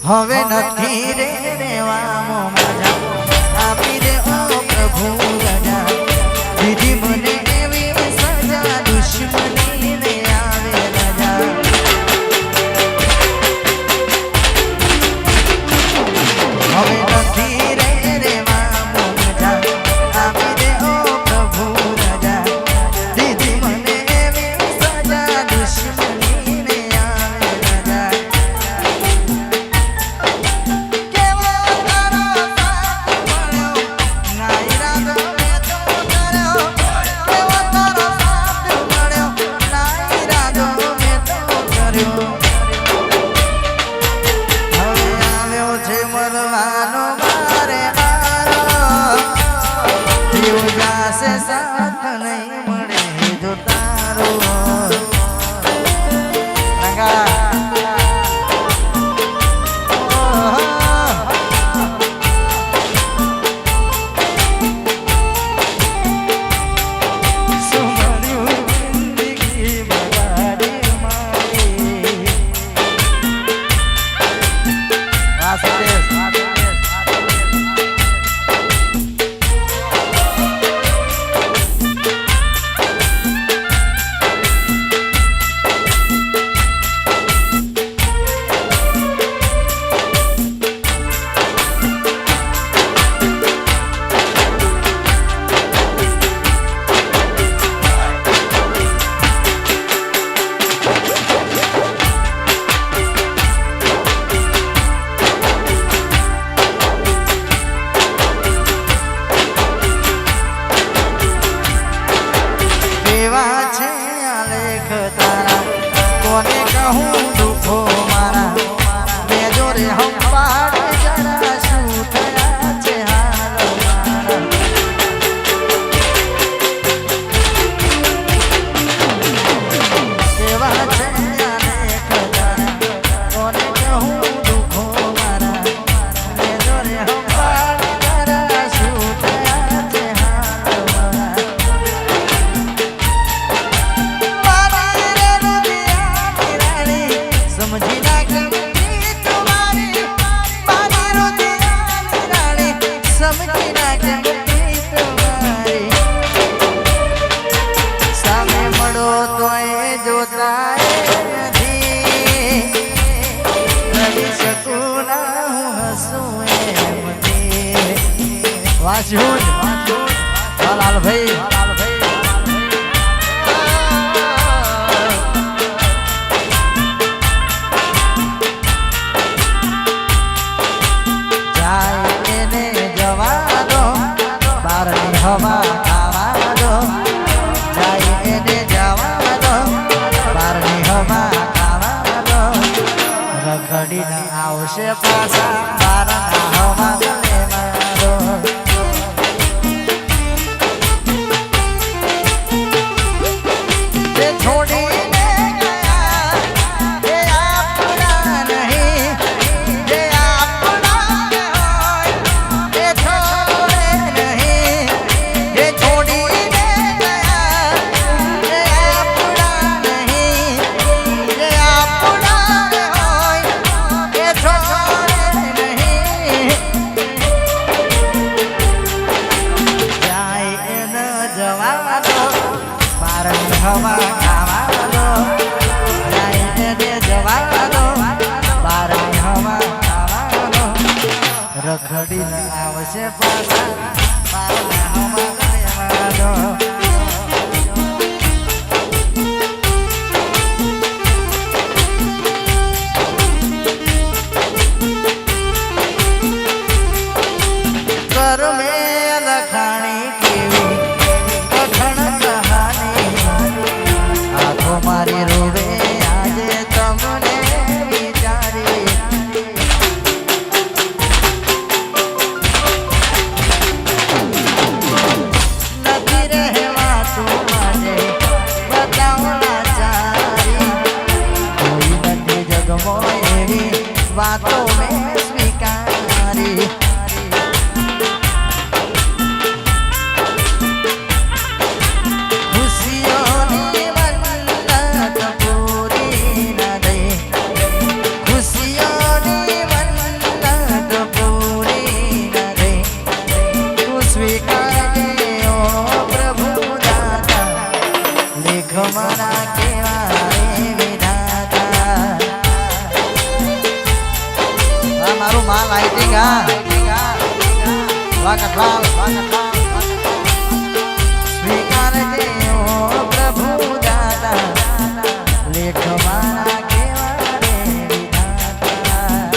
હવે નથી રે રેવામાં મજા આપી દે ઓ પ્રભુ રજા દીધી મને એવી સજા દુશ્મની ને આવે રજા હવે નથી રે રેવામાં મજા આપી દે ઓ પ્રભુ રજા દીધી મને એવી સજા દુશ્મની ને આવે રજા साथ नहीं मरे जो तारो कोने कहूँ दुखो मारा बेजो रे हम पाड़ जरा सूतया छे हाल मारा केवा छे अनेक तारा कोने कहूँ दुखो मारा बेजो रे हम पाड़ जरा सूतया छे हाल मारा समझी ना गमती तुम्हारी मारी रोदियानी रानी समझी ना गमती तुम्हारी सामे मळो तोय जोता रही सकूं ना हूँ हसूं एमती वास्यू लाल भाई हवा आवा दो जाए ने जावा दो बारनी हवा आवा दो रखड़ी न आवशे पासा बारना हवा गले मारो ये छोड़ी ने गया ये अपना नहीं ये अपना है ये छोड़े नहीं ये छोड़ी ने गया ये अपना नहीं ये अपना होय ये छोड़े नहीं जाए न जवा दो पारन हवा खावा दो जाए न जवा दो पारन हवा खावा दो रखड़ी न आवशे पासा पारन हवा खावा दो कर में लखाणी केवी कठण कहानी आँखों मारी रोवे आजे तमने विचारी नथी रहवा तू माजे बतावना चारी कोई नथी जगमो एवी वातो में स्वीकारी खुशियों માં લાઇટિંગ હા વાકટલાલ સ્વીકારજે ઓ પ્રભુ દાદા લેખ મારા કેવા રે વિધાતા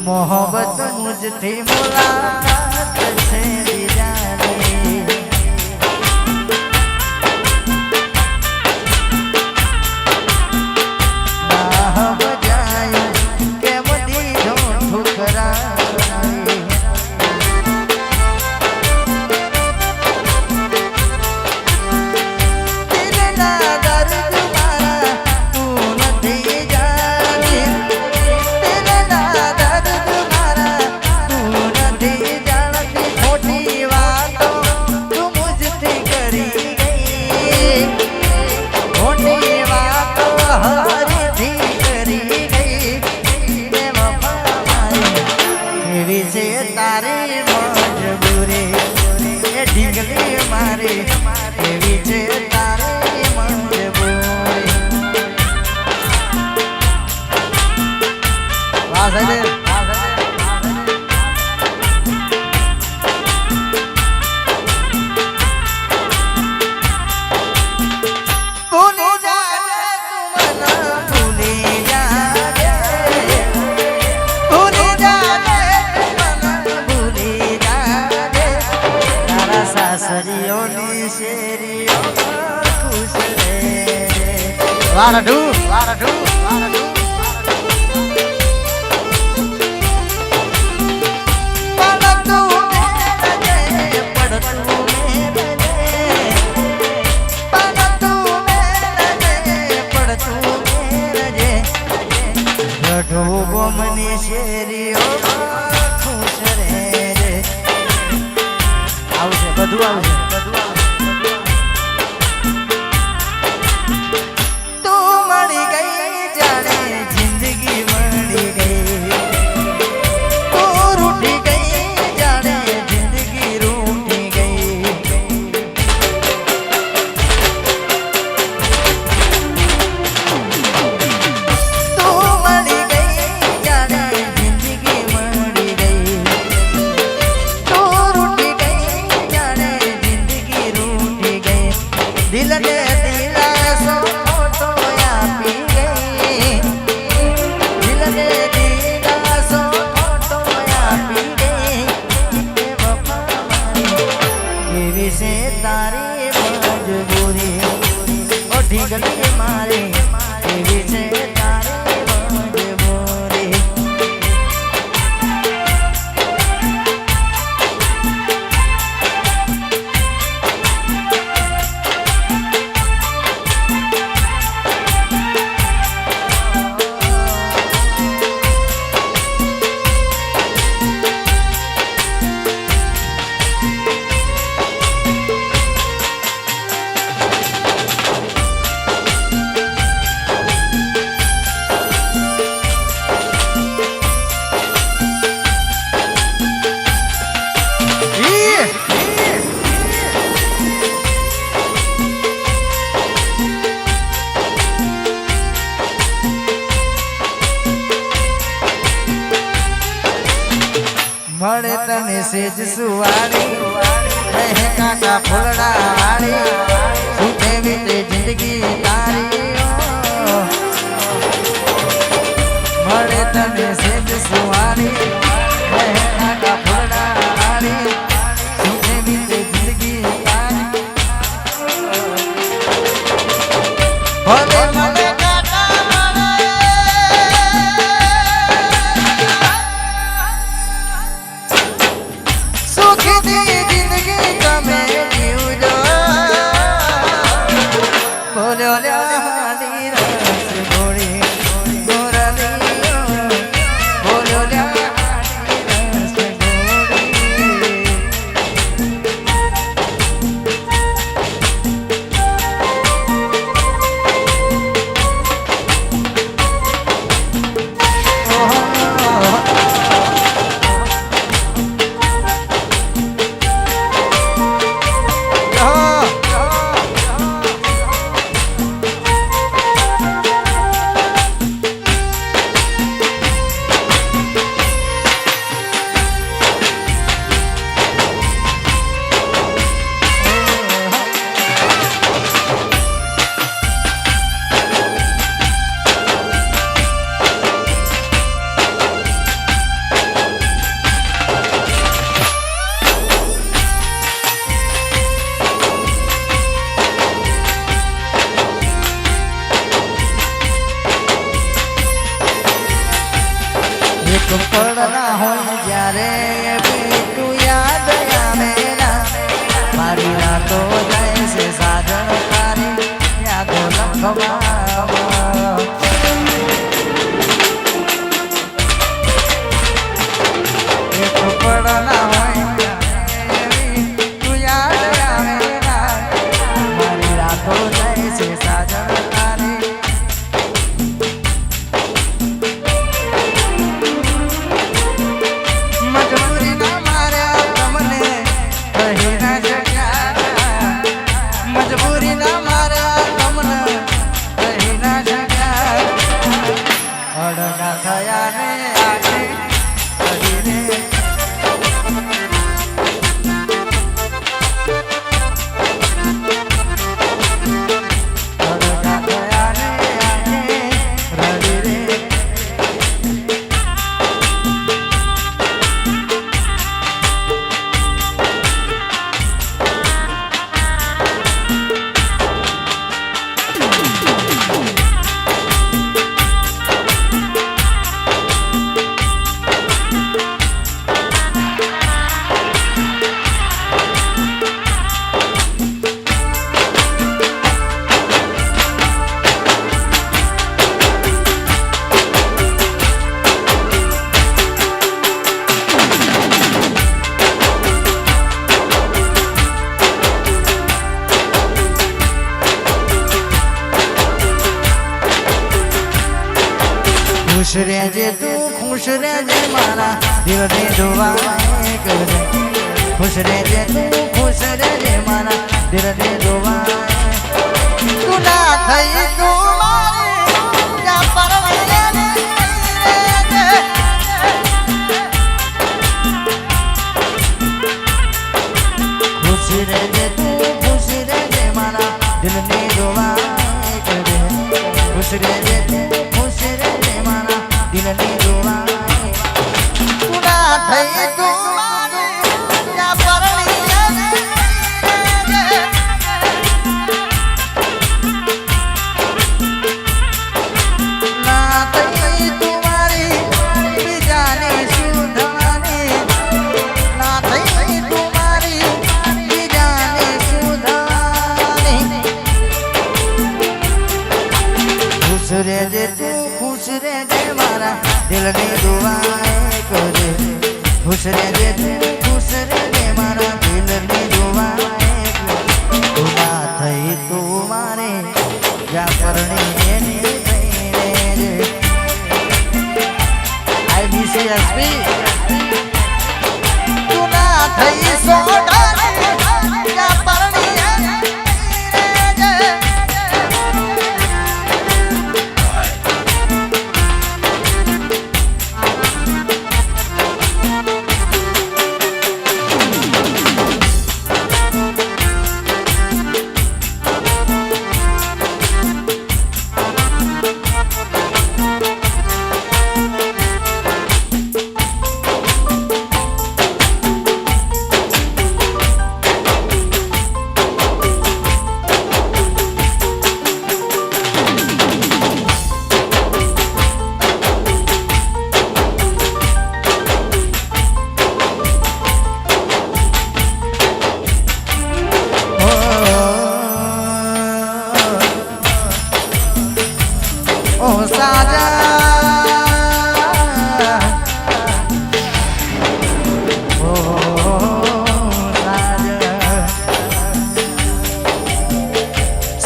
मोहब्बत मुझથી मुलाकात છે દીદાની ના બજાય કેમ દીધો ઠુકરાઈ દિલના દર્દ મારા તું નથી જાણતી દિલના દર્દ તારી મજબૂરી એ ઢીંગલી મારી એવી છે તારી મજબૂરી વાહ સાહેબ સાસરીઓની શેરીઓમાં ખુશ રે વારડુ વારડુ વારડુ ગોમની શેરીઓમાં ખુશ રે આવશે બધું આવશે તું મળી ગઈ જાણે જિંદગી મળી ગઈ તું રૂઠી ગઈ જાણે જિંદગી રૂઠી ગઈ તું મળી ગઈ જાણે જિંદગી મળી ગઈ દિલ ને દિલાસો મોટો આપી ગઈ દિલ ને દિલાસો મોટો આપી ગઈ એ વફા મારી એવી છે તારી મજબૂરી ઓ ઢીંગલી મારી એવી છે તારી મજબૂરી મળે તને સેજ સુવાળી કહે કાકા ફૂલડા વાળી સુખે વીતે જિંદગી તારી મળે તને સેજ સુવાળી કહે કાકા ફૂલડા વાળી સુખે વીતે જિંદગી તારી ભલે મળે પડના હોય જ્યારે તું યાદ આવે ના મારી રાતો જાય છે સાજણ તારી યાદો લખવામાં એક પડના હોય તું યાદ આવે ના મારી રાતો જાય છે સાજણ તારી खुश रहजे तू खुश रहजे मारा दिल ने दुआ करजे खुश रहजे तू खुश रहजे मारा दिल ने दुआ तू ना थई तू मारे या परवले ने खुश रहजे तू खुश रहजे मारा दिल ने दुआ करजे खुश रहजे तू खुश रहजे दिल ने दुआ तू ना थई तू मारे या परवले ना थई तू मारी बीजाने सुधारे ना थई तू मारी बीजाने सुधारे खुश रहजे तू खुश रहजे मारा दिल ने दुआ करे खुश रहजे तू खुश रहजे मारा दिल ने दुआ तू ना थई तू मारे या करणी ने रे आई बी सी एस पी तू ना थई सोडारे या परणी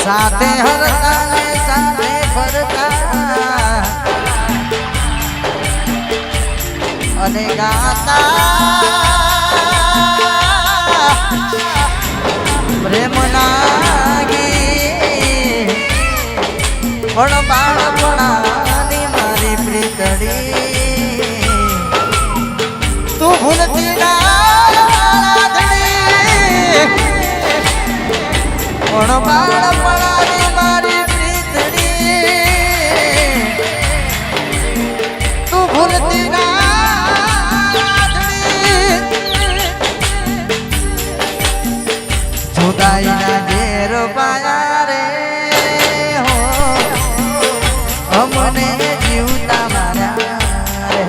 साथे हरता ने साथे फरता अने गाता प्रेम लागी पण बाळपणानी मारी प्रीतड़ी तू भूलती ना पण बाळपणानी मारी प्रीतड़ी तू भूलती ना जुदाई ना घेर पाया रे हो हमने जीवता मारा रे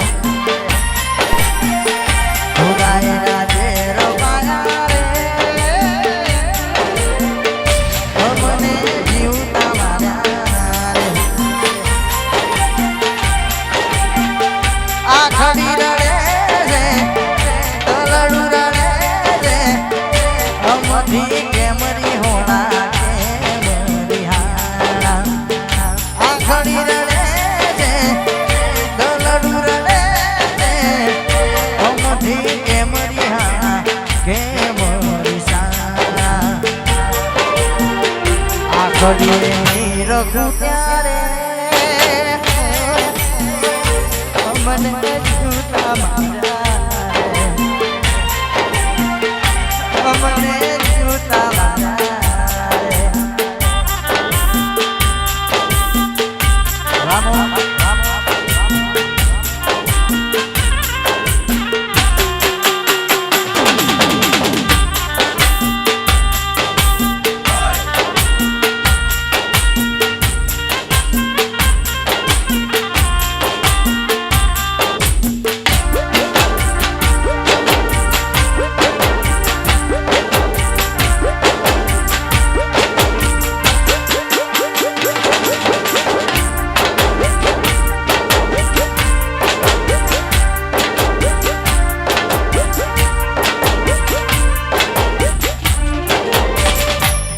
ઘડીએ રખું ત્યારે મને જૂતા મારા મને જૂતા મારા રામો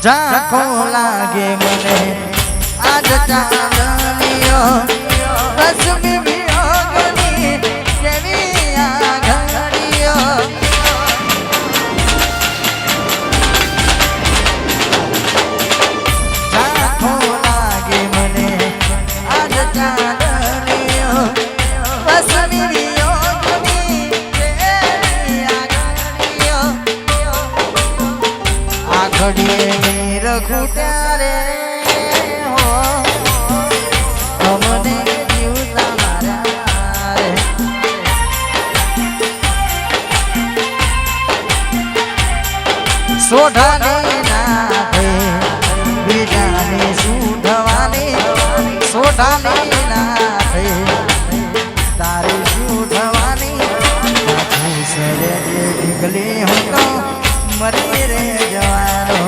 ઝાંખો લાગે મને આજ ચાંદનીઓ રસમી વિયોગની કેવી આ ઘડીઓ ઝાંખો લાગે મને આજ ચાંદનીઓ રસમી વિયોગની કેવી આ ઘડીઓ આ ઘડીએ રખું ત્યારે મને જીવતા મારા સોઢાની નાથે બીજાને સુઢવાની સોઢાની નાથે તારે સુઢવાની સરે ઢીકલી હું તો મરી રે જવાનો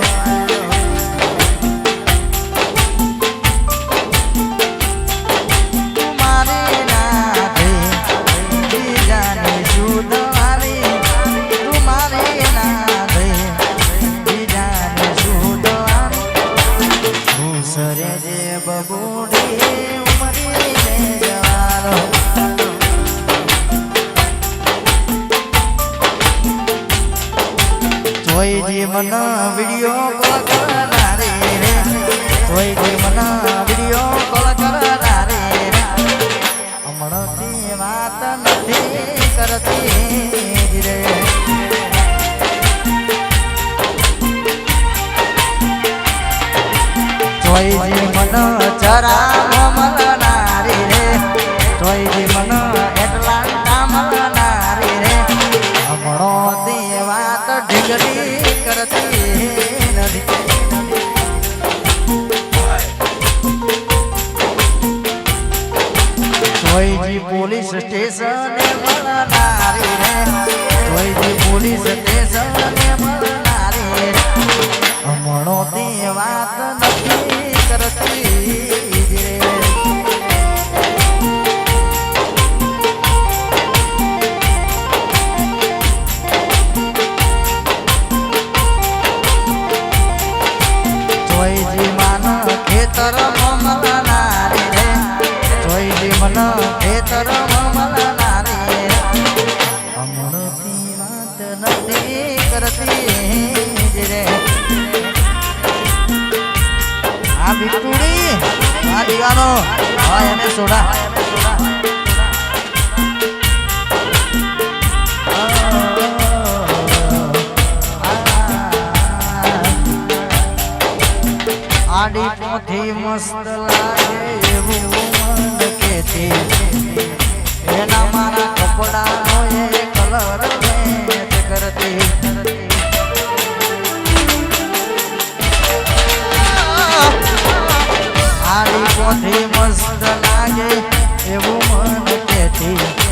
મને વિડિયો કોલ કરનારી રે કોઈ કોઈ મને વિડિયો કોલ કરનારી રે હમણાંથી વાત નથી કરતી રે જોઈ મને જરા મળનારી રે જોઈ મને એટલા મળનારી રે હમણાંથી વાત ઢીંગલી કરતી નથી જોઈજી પોલીસ સ્ટેશને મળનારી રે જોઈજી પોલીસ સ્ટેશને મળનારી રે હમણાંથી વાત નથી કરતી જોઈજી માન ખેતર મળનારી રે જોઈજી મન ખેતર મળનારી રે હમણાંથી વાત નથી કરતી રે આ બિટુડી આ દીવાનો હા એને સોડા આડી પોથી મસ્ત લાગે એવું મન કેતી એના મારા કપડાનો એ કલર મેચ કરતી આડી પોથી મસ્ત લાગે એવું મન કેતી